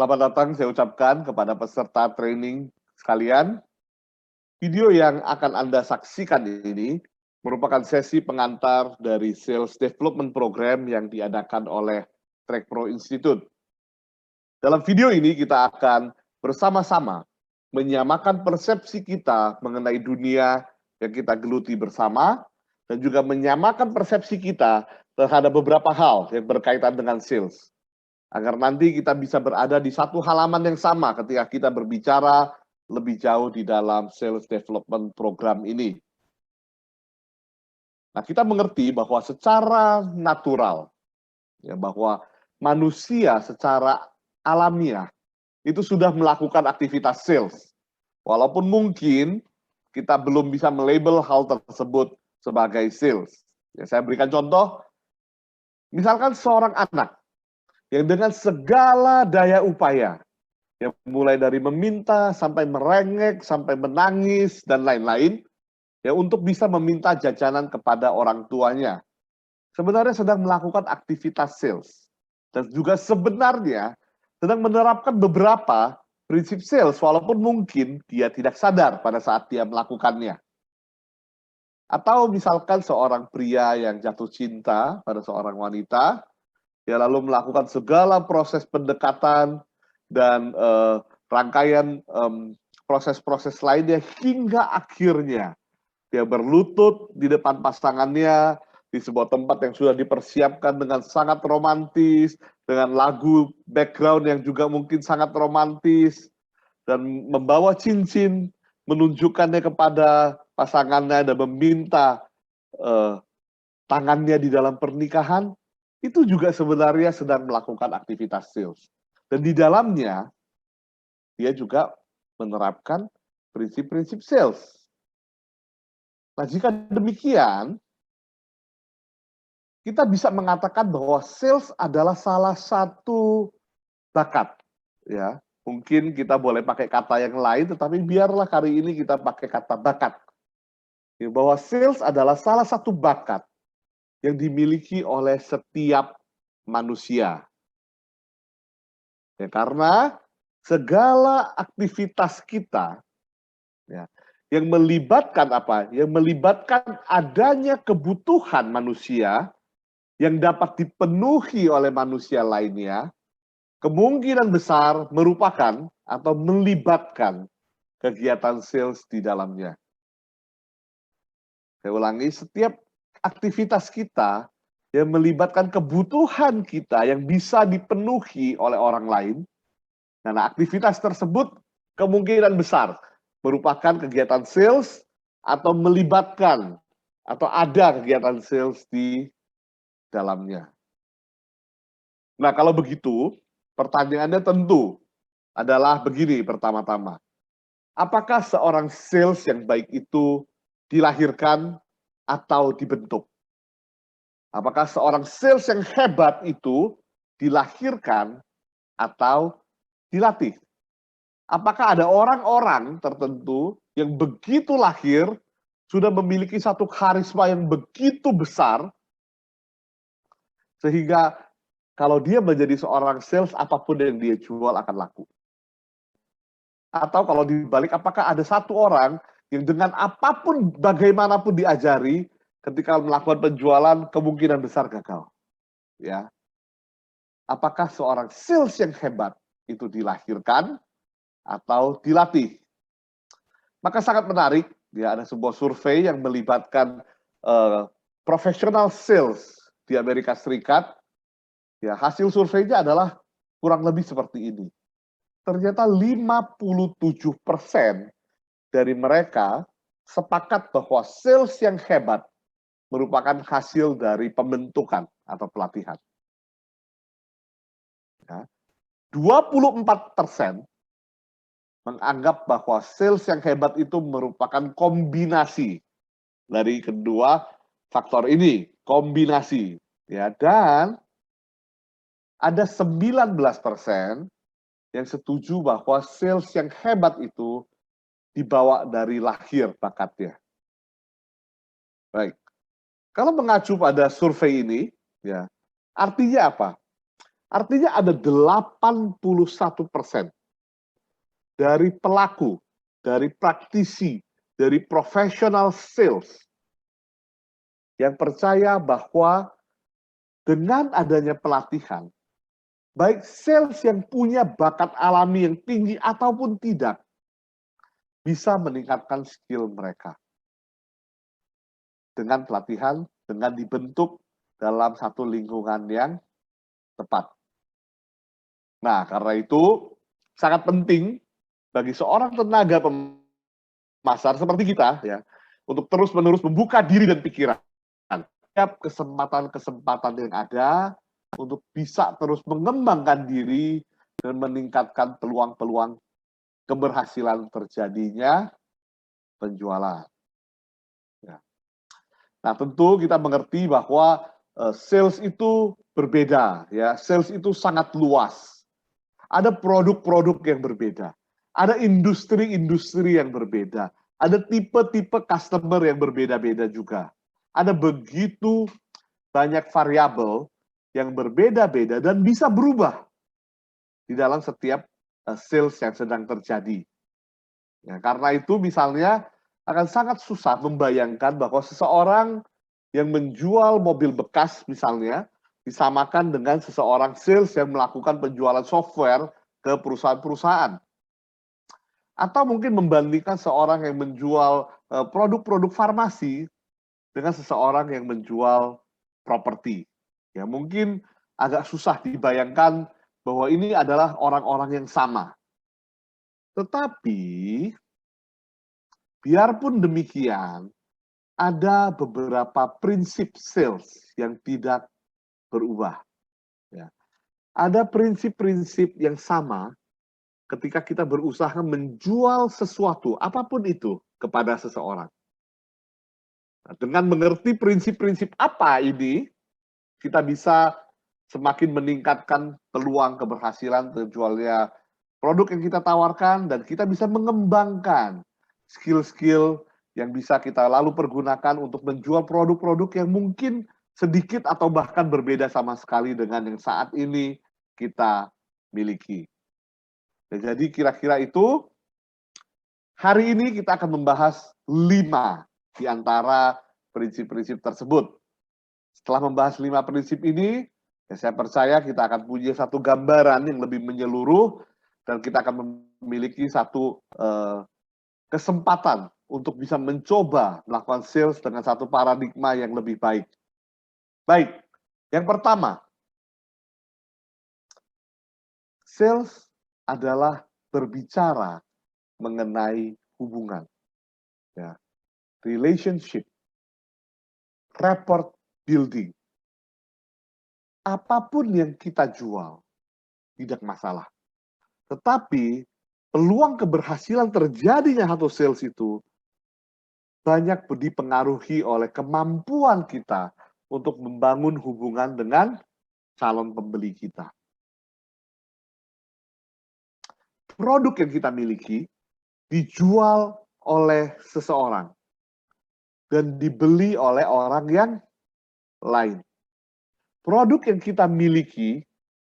Selamat datang saya ucapkan kepada peserta training sekalian. Video yang akan Anda saksikan ini merupakan sesi pengantar dari Sales Development Program yang diadakan oleh Track Pro Institute. Dalam video ini kita akan bersama-sama menyamakan persepsi kita mengenai dunia yang kita geluti bersama dan juga menyamakan persepsi kita terhadap beberapa hal yang berkaitan dengan sales. Agar nanti kita bisa berada di satu halaman yang sama ketika kita berbicara lebih jauh di dalam sales development program ini. Nah, kita mengerti bahwa secara natural, ya, bahwa manusia secara alamiah itu sudah melakukan aktivitas sales. Walaupun mungkin kita belum bisa melabel hal tersebut sebagai sales. Ya, saya berikan contoh, misalkan seorang anak yang dengan segala daya upaya, yang mulai dari meminta, sampai merengek, sampai menangis, dan lain-lain, ya untuk bisa meminta jajanan kepada orang tuanya. Sebenarnya sedang melakukan aktivitas sales. Dan juga sebenarnya sedang menerapkan beberapa prinsip sales, walaupun mungkin dia tidak sadar pada saat dia melakukannya. Atau misalkan seorang pria yang jatuh cinta pada seorang wanita, ya lalu melakukan segala proses pendekatan dan rangkaian proses-proses lainnya hingga akhirnya dia berlutut di depan pasangannya di sebuah tempat yang sudah dipersiapkan dengan sangat romantis, dengan lagu background yang juga mungkin sangat romantis, dan membawa cincin, menunjukkannya kepada pasangannya dan meminta tangannya di dalam pernikahan, itu juga sebenarnya sedang melakukan aktivitas sales. Dan di dalamnya, dia juga menerapkan prinsip-prinsip sales. Nah, jika demikian, kita bisa mengatakan bahwa sales adalah salah satu bakat. Ya, mungkin kita boleh pakai kata yang lain, tetapi biarlah kali ini kita pakai kata bakat. Ya, bahwa sales adalah salah satu bakat yang dimiliki oleh setiap manusia. Ya, karena segala aktivitas kita ya, yang melibatkan apa? Yang melibatkan adanya kebutuhan manusia yang dapat dipenuhi oleh manusia lainnya, kemungkinan besar merupakan atau melibatkan kegiatan sales di dalamnya. Saya ulangi, setiap aktivitas kita yang melibatkan kebutuhan kita yang bisa dipenuhi oleh orang lain, nah aktivitas tersebut kemungkinan besar merupakan kegiatan sales atau melibatkan atau ada kegiatan sales di dalamnya. Nah, kalau begitu, pertanyaannya tentu adalah begini pertama-tama. Apakah seorang sales yang baik itu dilahirkan atau dibentuk? Apakah seorang sales yang hebat itu dilahirkan atau dilatih? Apakah ada orang-orang tertentu yang begitu lahir sudah memiliki satu karisma yang begitu besar sehingga kalau dia menjadi seorang sales, apapun yang dia jual akan laku? Atau kalau dibalik, apakah ada satu orang yang dengan apapun, bagaimanapun diajari, ketika melakukan penjualan, kemungkinan besar gagal? Ya. Apakah seorang sales yang hebat itu dilahirkan atau dilatih? Maka sangat menarik, ya, ada sebuah survei yang melibatkan professional sales di Amerika Serikat. Ya, hasil surveinya adalah kurang lebih seperti ini. Ternyata 57% dari mereka sepakat bahwa sales yang hebat merupakan hasil dari pembentukan atau pelatihan. Ya. 24% menganggap bahwa sales yang hebat itu merupakan kombinasi dari kedua faktor ini, kombinasi. Ya, dan ada 19% yang setuju bahwa sales yang hebat itu dibawa dari lahir bakatnya. Baik. Kalau mengacu pada survei ini, ya, artinya apa? Artinya ada 81% dari pelaku, dari praktisi, dari profesional sales yang percaya bahwa dengan adanya pelatihan, baik sales yang punya bakat alami yang tinggi ataupun tidak, bisa meningkatkan skill mereka. Dengan pelatihan, dengan dibentuk dalam satu lingkungan yang tepat. Nah, karena itu sangat penting bagi seorang tenaga pemasar seperti kita ya, untuk terus-menerus membuka diri dan pikiran. Setiap kesempatan-kesempatan yang ada untuk bisa terus mengembangkan diri dan meningkatkan peluang-peluang keberhasilan terjadinya penjualan. Ya. Nah, tentu kita mengerti bahwa sales itu berbeda, ya. Sales itu sangat luas. Ada produk-produk yang berbeda, ada industri-industri yang berbeda, ada tipe-tipe customer yang berbeda-beda juga. Ada begitu banyak variabel yang berbeda-beda dan bisa berubah di dalam setiap sales yang sedang terjadi. Ya, karena itu misalnya akan sangat susah membayangkan bahwa seseorang yang menjual mobil bekas misalnya disamakan dengan seseorang sales yang melakukan penjualan software ke perusahaan-perusahaan. Atau mungkin membandingkan seorang yang menjual produk-produk farmasi dengan seseorang yang menjual properti. Ya, mungkin agak susah dibayangkan bahwa ini adalah orang-orang yang sama. Tetapi biarpun demikian, ada beberapa prinsip sales yang tidak berubah. Ya. Ada prinsip-prinsip yang sama ketika kita berusaha menjual sesuatu, apapun itu, kepada seseorang. Nah, dengan mengerti prinsip-prinsip apa ini, kita bisa semakin meningkatkan peluang keberhasilan terjualnya produk yang kita tawarkan, dan kita bisa mengembangkan skill-skill yang bisa kita lalu pergunakan untuk menjual produk-produk yang mungkin sedikit atau bahkan berbeda sama sekali dengan yang saat ini kita miliki. Jadi kira-kira itu, hari ini kita akan membahas 5 di antara prinsip-prinsip tersebut. Setelah membahas 5 prinsip ini, ya saya percaya kita akan punya satu gambaran yang lebih menyeluruh dan kita akan memiliki satu kesempatan untuk bisa mencoba melakukan sales dengan satu paradigma yang lebih baik. Baik, yang pertama, sales adalah berbicara mengenai hubungan, ya, relationship, rapport building. Apapun yang kita jual tidak masalah. Tetapi peluang keberhasilan terjadinya satu sales itu banyak dipengaruhi oleh kemampuan kita untuk membangun hubungan dengan calon pembeli kita. Produk yang kita miliki dijual oleh seseorang dan dibeli oleh orang yang lain. Produk yang kita miliki,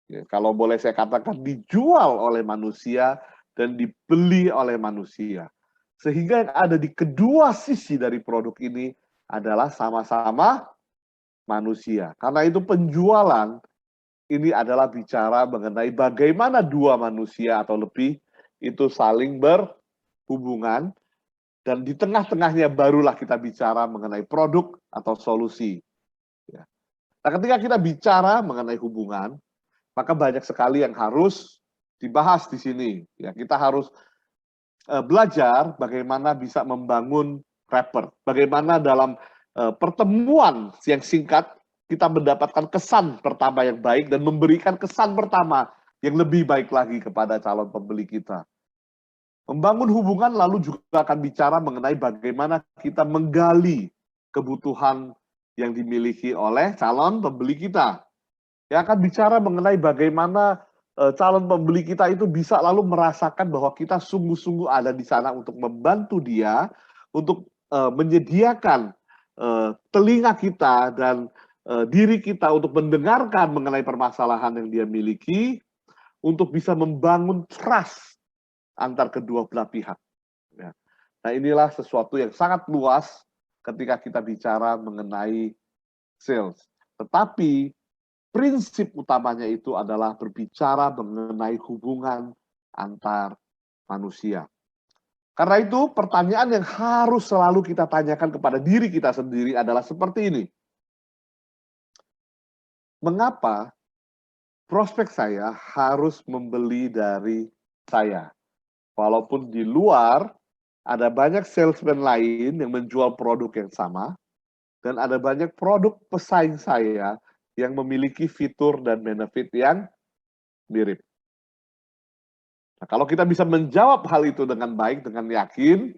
ya, kalau boleh saya katakan, dijual oleh manusia dan dibeli oleh manusia. Sehingga yang ada di kedua sisi dari produk ini adalah sama-sama manusia. Karena itu penjualan ini adalah bicara mengenai bagaimana dua manusia atau lebih itu saling berhubungan, dan di tengah-tengahnya barulah kita bicara mengenai produk atau solusi. Ya. Nah, ketika kita bicara mengenai hubungan, maka banyak sekali yang harus dibahas di sini. Ya, kita harus belajar bagaimana bisa membangun rapport, bagaimana dalam pertemuan yang singkat kita mendapatkan kesan pertama yang baik dan memberikan kesan pertama yang lebih baik lagi kepada calon pembeli kita. Membangun hubungan lalu juga akan bicara mengenai bagaimana kita menggali kebutuhan yang dimiliki oleh calon pembeli kita. Yang akan bicara mengenai bagaimana calon pembeli kita itu bisa lalu merasakan bahwa kita sungguh-sungguh ada di sana untuk membantu dia, untuk menyediakan telinga kita dan diri kita untuk mendengarkan mengenai permasalahan yang dia miliki, untuk bisa membangun trust antar kedua belah pihak. Ya. Nah, inilah sesuatu yang sangat luas ketika kita bicara mengenai sales. Tetapi prinsip utamanya itu adalah berbicara mengenai hubungan antar manusia. Karena itu pertanyaan yang harus selalu kita tanyakan kepada diri kita sendiri adalah seperti ini. Mengapa prospek saya harus membeli dari saya? Walaupun di luar ada banyak salesman lain yang menjual produk yang sama, dan ada banyak produk pesaing saya yang memiliki fitur dan benefit yang mirip. Nah, kalau kita bisa menjawab hal itu dengan baik, dengan yakin,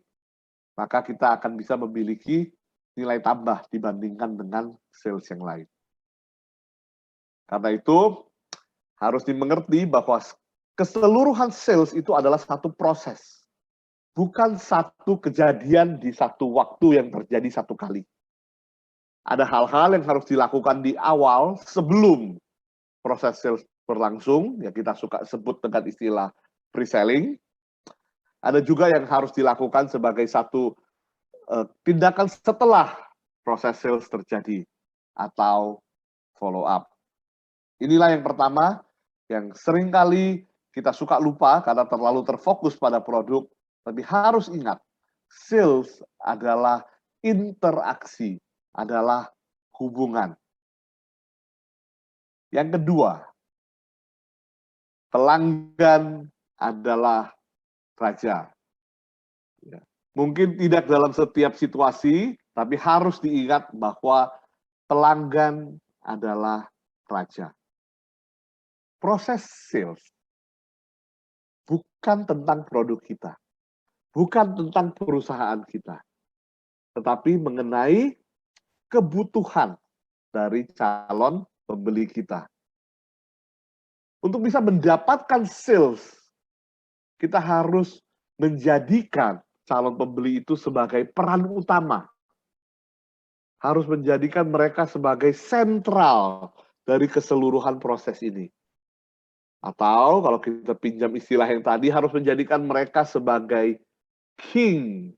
maka kita akan bisa memiliki nilai tambah dibandingkan dengan sales yang lain. Karena itu, harus dimengerti bahwa keseluruhan sales itu adalah satu proses. Bukan satu kejadian di satu waktu yang terjadi satu kali. Ada hal-hal yang harus dilakukan di awal sebelum proses sales berlangsung, yang kita suka sebut dengan istilah pre-selling. Ada juga yang harus dilakukan sebagai satu tindakan setelah proses sales terjadi atau follow up. Inilah yang pertama, yang seringkali kita suka lupa karena terlalu terfokus pada produk, tapi harus ingat, sales adalah interaksi, adalah hubungan. Yang kedua, pelanggan adalah raja. Ya. Mungkin tidak dalam setiap situasi, tapi harus diingat bahwa pelanggan adalah raja. Proses sales bukan tentang produk kita, bukan tentang perusahaan kita, tetapi mengenai kebutuhan dari calon pembeli kita. Untuk bisa mendapatkan sales, kita harus menjadikan calon pembeli itu sebagai peran utama. Harus menjadikan mereka sebagai sentral dari keseluruhan proses ini. Atau kalau kita pinjam istilah yang tadi, harus menjadikan mereka sebagai king.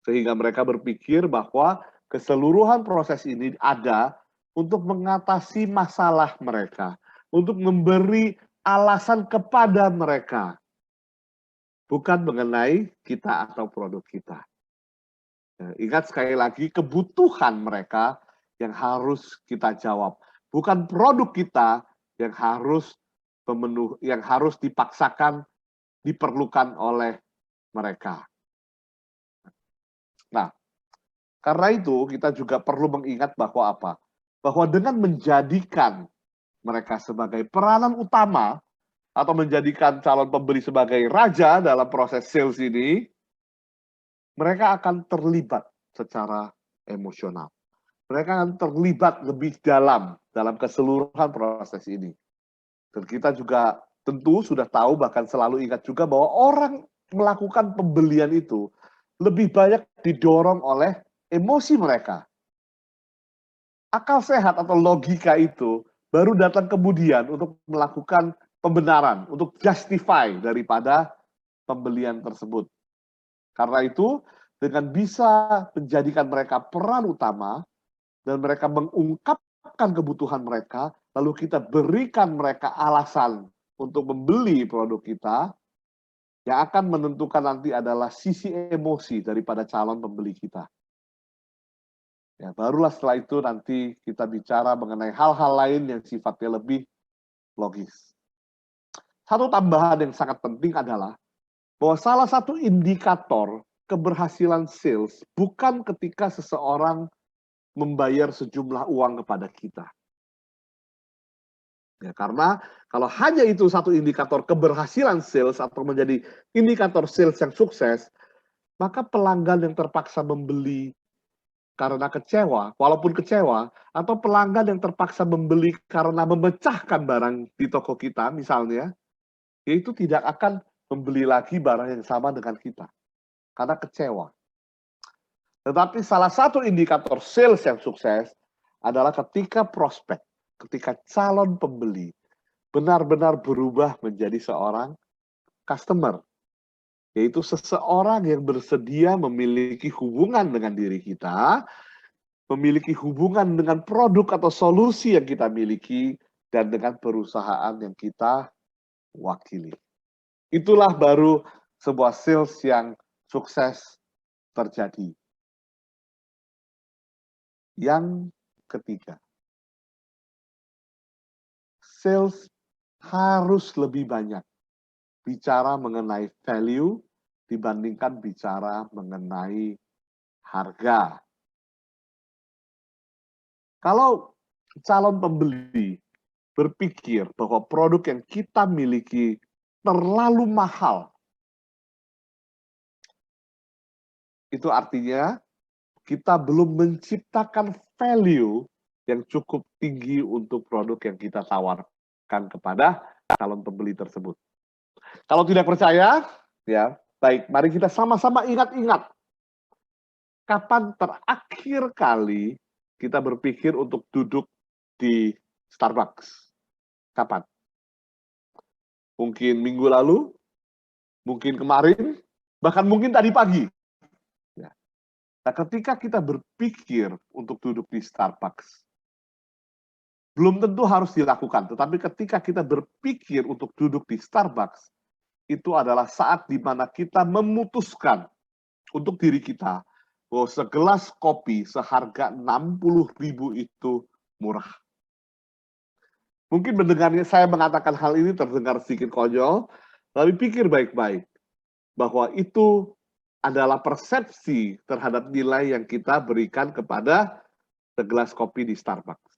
Sehingga mereka berpikir bahwa keseluruhan proses ini ada untuk mengatasi masalah mereka, untuk memberi alasan kepada mereka, bukan mengenai kita atau produk kita. Ingat sekali lagi, kebutuhan mereka yang harus kita jawab, bukan produk kita yang harus dipaksakan, diperlukan oleh mereka. Nah, karena itu kita juga perlu mengingat bahwa apa? Bahwa dengan menjadikan mereka sebagai peranan utama atau menjadikan calon pembeli sebagai raja dalam proses sales ini, mereka akan terlibat secara emosional. Mereka akan terlibat lebih dalam keseluruhan proses ini. Dan kita juga tentu sudah tahu, bahkan selalu ingat juga bahwa orang melakukan pembelian itu lebih banyak didorong oleh emosi mereka. Akal sehat atau logika itu baru datang kemudian untuk melakukan pembenaran, untuk justify daripada pembelian tersebut. Karena itu, dengan bisa menjadikan mereka peran utama, dan mereka mengungkapkan kebutuhan mereka, lalu kita berikan mereka alasan untuk membeli produk kita, yang akan menentukan nanti adalah sisi emosi daripada calon pembeli kita. Ya, barulah setelah itu nanti kita bicara mengenai hal-hal lain yang sifatnya lebih logis. Satu tambahan yang sangat penting adalah bahwa salah satu indikator keberhasilan sales bukan ketika seseorang membayar sejumlah uang kepada kita. Ya, karena kalau hanya itu satu indikator keberhasilan sales atau menjadi indikator sales yang sukses, maka pelanggan yang terpaksa membeli karena kecewa, walaupun kecewa, atau pelanggan yang terpaksa membeli karena memecahkan barang di toko kita misalnya, yaitu tidak akan membeli lagi barang yang sama dengan kita, karena kecewa. Tetapi salah satu indikator sales yang sukses adalah ketika prospek, ketika calon pembeli benar-benar berubah menjadi seorang customer, yaitu seseorang yang bersedia memiliki hubungan dengan diri kita, memiliki hubungan dengan produk atau solusi yang kita miliki, dan dengan perusahaan yang kita wakili. Itulah baru sebuah sales yang sukses terjadi. Yang ketiga, sales harus lebih banyak bicara mengenai value dibandingkan bicara mengenai harga. Kalau calon pembeli berpikir bahwa produk yang kita miliki terlalu mahal, itu artinya kita belum menciptakan value yang cukup tinggi untuk produk yang kita tawarkan kepada calon pembeli tersebut. Kalau tidak percaya, ya baik, mari kita sama-sama ingat-ingat kapan terakhir kali kita berpikir untuk duduk di Starbucks. Kapan? Mungkin minggu lalu, mungkin kemarin, bahkan mungkin tadi pagi. Nah, ketika kita berpikir untuk duduk di Starbucks, belum tentu harus dilakukan, tetapi ketika kita berpikir untuk duduk di Starbucks, itu adalah saat di mana kita memutuskan untuk diri kita bahwa segelas kopi seharga 60.000 itu murah. Mungkin mendengarnya saya mengatakan hal ini terdengar sedikit konyol, tapi pikir baik-baik bahwa itu adalah persepsi terhadap nilai yang kita berikan kepada segelas kopi di Starbucks.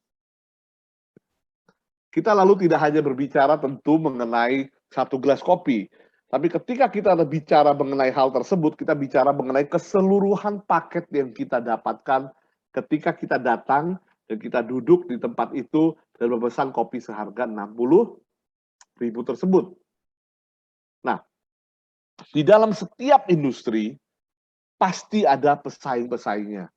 Kita lalu tidak hanya berbicara tentu mengenai satu gelas kopi, tapi ketika kita bicara mengenai hal tersebut, kita bicara mengenai keseluruhan paket yang kita dapatkan ketika kita datang dan kita duduk di tempat itu dan memesan kopi seharga 60.000 tersebut. Nah, di dalam setiap industri, pasti ada pesaing-pesaingnya.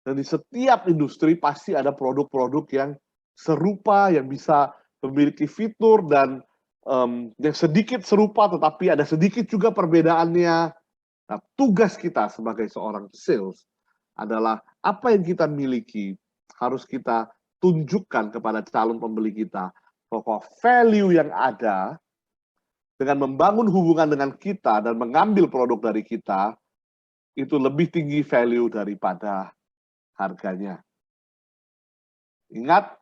Dan di setiap industri pasti ada produk-produk yang serupa, yang bisa memiliki fitur dan yang sedikit serupa, tetapi ada sedikit juga perbedaannya. Nah, tugas kita sebagai seorang sales adalah apa yang kita miliki harus kita tunjukkan kepada calon pembeli kita bahwa value yang ada dengan membangun hubungan dengan kita dan mengambil produk dari kita, itu lebih tinggi value daripada harganya. Ingat,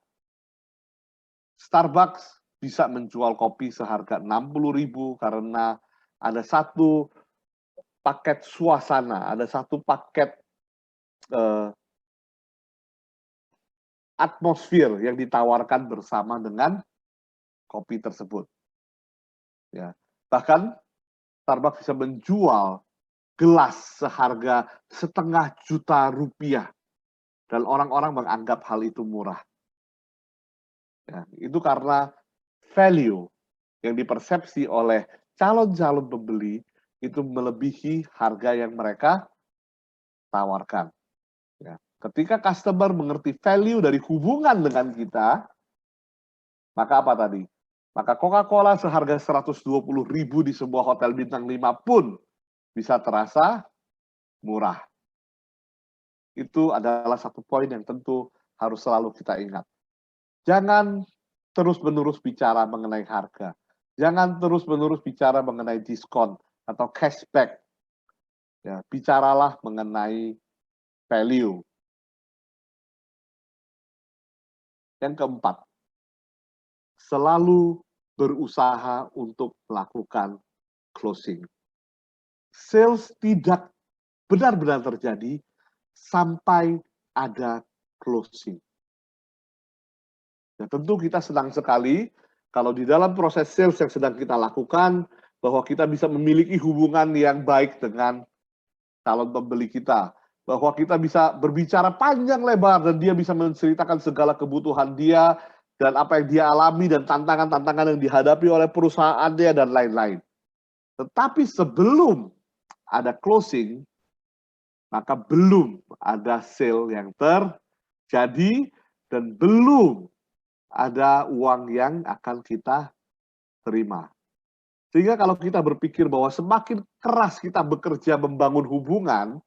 Starbucks bisa menjual kopi seharga 60.000 karena ada satu paket suasana, ada satu paket atmosfer yang ditawarkan bersama dengan kopi tersebut. Ya. Bahkan Starbucks bisa menjual gelas seharga $500.000 dan orang-orang menganggap hal itu murah. Ya, itu karena value yang dipersepsi oleh calon-calon pembeli itu melebihi harga yang mereka tawarkan. Ya. Ketika customer mengerti value dari hubungan dengan kita, maka apa tadi? Maka Coca-Cola seharga 120.000 di sebuah hotel bintang 5 pun bisa terasa murah. Itu adalah satu poin yang tentu harus selalu kita ingat. Jangan terus-menerus bicara mengenai harga. Jangan terus-menerus bicara mengenai diskon atau cashback. Ya, bicaralah mengenai value. Yang keempat, selalu berusaha untuk melakukan closing. Sales tidak benar-benar terjadi sampai ada closing. Ya, tentu kita senang sekali kalau di dalam proses sales yang sedang kita lakukan, bahwa kita bisa memiliki hubungan yang baik dengan calon pembeli kita. Bahwa kita bisa berbicara panjang lebar dan dia bisa menceritakan segala kebutuhan dia dan apa yang dia alami dan tantangan-tantangan yang dihadapi oleh perusahaannya dan lain-lain. Tetapi sebelum ada closing, maka belum ada sale yang terjadi dan belum ada uang yang akan kita terima. Sehingga kalau kita berpikir bahwa semakin keras kita bekerja membangun hubungan,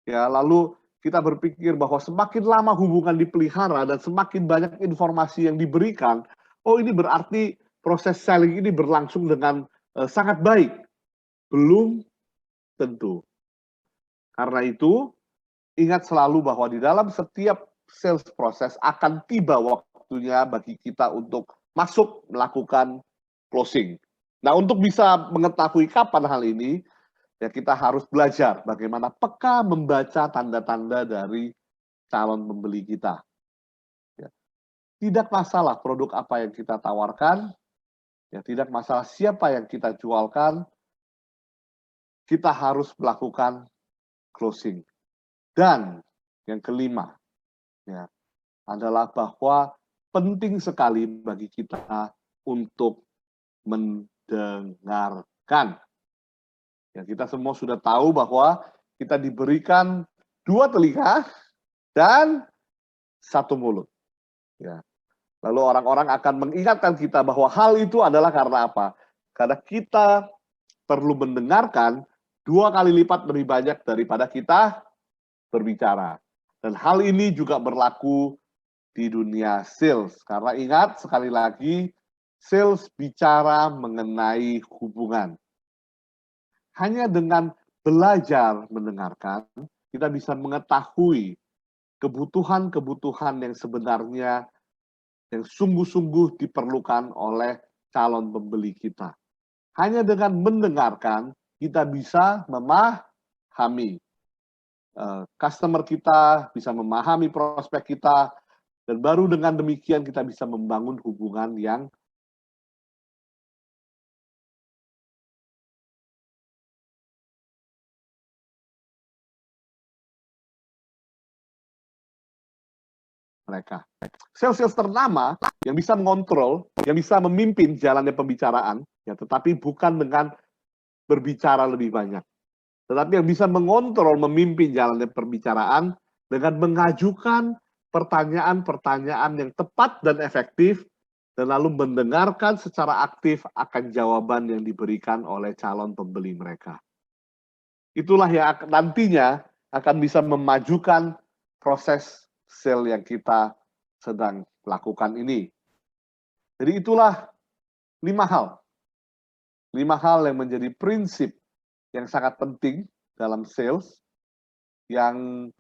ya lalu kita berpikir bahwa semakin lama hubungan dipelihara dan semakin banyak informasi yang diberikan, oh ini berarti proses selling ini berlangsung dengan sangat baik. Belum tentu. Karena itu, ingat selalu bahwa di dalam setiap sales proses akan tiba waktunya bagi kita untuk masuk melakukan closing. Nah, untuk bisa mengetahui kapan hal ini, ya kita harus belajar bagaimana peka membaca tanda-tanda dari calon pembeli kita. Ya. Tidak masalah produk apa yang kita tawarkan, ya tidak masalah siapa yang kita jualkan, kita harus melakukan closing. Dan yang kelima, ya, adalah bahwa penting sekali bagi kita untuk mendengarkan. Ya, kita semua sudah tahu bahwa kita diberikan 2 telinga dan 1 mulut. Ya. Lalu orang-orang akan mengingatkan kita bahwa hal itu adalah karena apa? Karena kita perlu mendengarkan 2 kali lipat lebih banyak daripada kita berbicara. Dan hal ini juga berlaku di dunia sales. Karena ingat sekali lagi, sales bicara mengenai hubungan. Hanya dengan belajar mendengarkan, kita bisa mengetahui kebutuhan-kebutuhan yang sebenarnya yang sungguh-sungguh diperlukan oleh calon pembeli kita. Hanya dengan mendengarkan, kita bisa memahami customer kita, bisa memahami prospek kita, dan baru dengan demikian kita bisa membangun hubungan yang mereka. Sales-sales ternama yang bisa mengontrol, yang bisa memimpin jalannya pembicaraan, ya, tetapi bukan dengan berbicara lebih banyak. Tetapi yang bisa mengontrol, memimpin jalannya perbicaraan dengan mengajukan pertanyaan-pertanyaan yang tepat dan efektif, dan lalu mendengarkan secara aktif akan jawaban yang diberikan oleh calon pembeli mereka. Itulah yang nantinya akan bisa memajukan proses sale yang kita sedang lakukan ini. Jadi itulah 5 hal. 5 hal yang menjadi prinsip yang sangat penting dalam sales, yang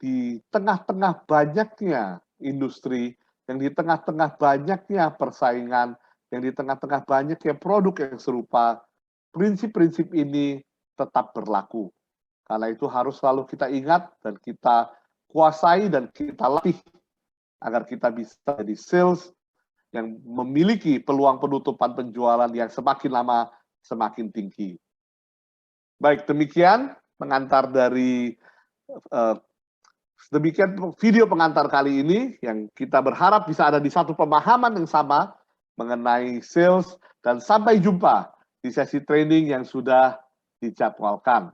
di tengah-tengah banyaknya industri, yang di tengah-tengah banyaknya persaingan, yang di tengah-tengah banyaknya produk yang serupa, prinsip-prinsip ini tetap berlaku. Karena itu harus selalu kita ingat dan kita kuasai dan kita latih agar kita bisa jadi sales yang memiliki peluang penutupan penjualan yang semakin lama semakin tinggi. Baik, demikian pengantar dari demikian video pengantar kali ini yang kita berharap bisa ada di satu pemahaman yang sama mengenai sales, dan sampai jumpa di sesi training yang sudah dijadwalkan.